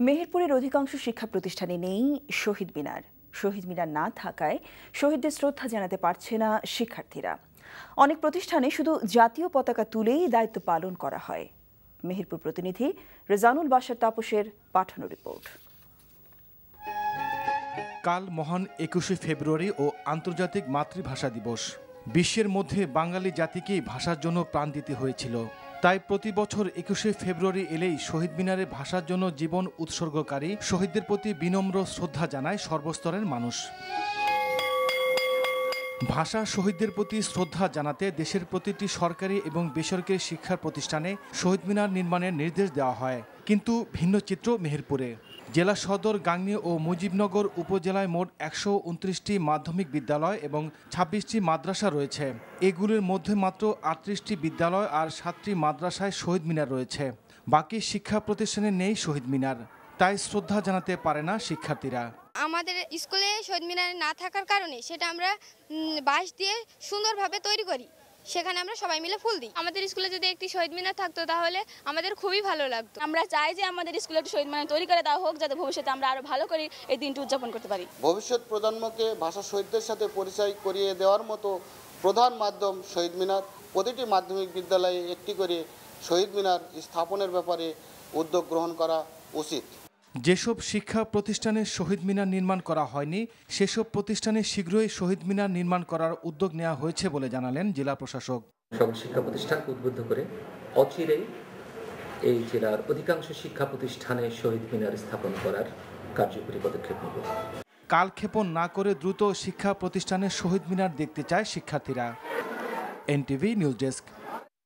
মেহেরপুরের অধিকাংশ শিক্ষা প্রতিষ্ঠানে নেই শহীদ মিনার। শহীদ মিনার না থাকায় শহীদদের শ্রদ্ধা জানাতে পারছে না শিক্ষার্থীরা। অনেক প্রতিষ্ঠানে শুধু জাতীয় পতাকা তুলেই দায়িত্ব পালন করা হয়। মেহেরপুর প্রতিনিধি রেজানুল বাশার তাপসের পাঠানো রিপোর্ট। কাল মহান ২১শে ফেব্রুয়ারি ও আন্তর্জাতিক মাতৃভাষা দিবস। বিশ্বের মধ্যে বাঙালি জাতিকেই ভাষার জন্য প্রাণ দিতে হয়েছিল। তাই প্রতি বছর ২১শে ফেব্রুয়ারি এলেই শহীদ মিনারে ভাষার জন্য জীবন উৎসর্গকারী শহীদদের প্রতি বিনম্র শ্রদ্ধা জানায় সর্বস্তরের মানুষ। ভাষা শহীদদের প্রতি শ্রদ্ধা জানাতে দেশের প্রতিটি সরকারি এবং বেসরকারি শিক্ষা প্রতিষ্ঠানে শহীদ মিনার নির্মাণের নির্দেশ দেওয়া হয়। কিন্তু ভিন্ন চিত্র মেহেরপুরে। জেলা সদর, গাংনী ও মুজিবনগর উপজেলায় মোট ১২৯টি মাধ্যমিক বিদ্যালয় এবং ২৬টি মাদ্রাসা রয়েছে। এগুলির মধ্যে মাত্র ৩৮টি বিদ্যালয় আর ৭টি মাদ্রাসায় শহীদ মিনার রয়েছে। বাকি শিক্ষা প্রতিষ্ঠানে নেই শহীদ মিনার। তাই শ্রদ্ধা জানাতে পারে না শিক্ষার্থীরা। আমাদের স্কুলে শহীদ মিনার না থাকার কারণে সেটা আমরা বাঁশ দিয়ে সুন্দরভাবে তৈরি করি, সেখানে আমরা সবাই মিলে ফুল দিই। আমাদের স্কুলে যদি একটি শহীদ মিনার থাকতো তাহলে আমাদের খুবই ভালো লাগতো। আমরা চাই যে আমাদের স্কুলে একটি শহীদ মিনার তৈরি করে দেওয়া হোক, যাতে ভবিষ্যতে আমরা আরো ভালো করে এই দিনটি উদযাপন করতে পারি। ভবিষ্যৎ প্রজন্মকে ভাষা শহীদদের সাথে পরিচয় করিয়ে দেওয়ার মতো প্রধান মাধ্যম শহীদ মিনার। প্রতিটি মাধ্যমিক বিদ্যালয়ে একটি করে শহীদ মিনার স্থাপনের ব্যাপারে উদ্যোগ গ্রহণ করা উচিত। যেসব শিক্ষা প্রতিষ্ঠানে শহীদ মিনার নির্মাণ করা হয়নি, সেসব প্রতিষ্ঠানে শীঘ্রই শহীদ মিনার নির্মাণ করার উদ্যোগ নেওয়া হয়েছে বলে জানালেন জেলা প্রশাসক। সকল শিক্ষা প্রতিষ্ঠানকে উদ্বুদ্ধ করে অচিরেই এই জেলার অধিকাংশ শিক্ষা প্রতিষ্ঠানে শহীদ মিনার স্থাপন করার কার্যকরী পদক্ষেপ নেব। কালক্ষেপণ না করে দ্রুত শিক্ষা প্রতিষ্ঠানে শহীদ মিনার দেখতে চায় শিক্ষার্থীরা। NTV news desk.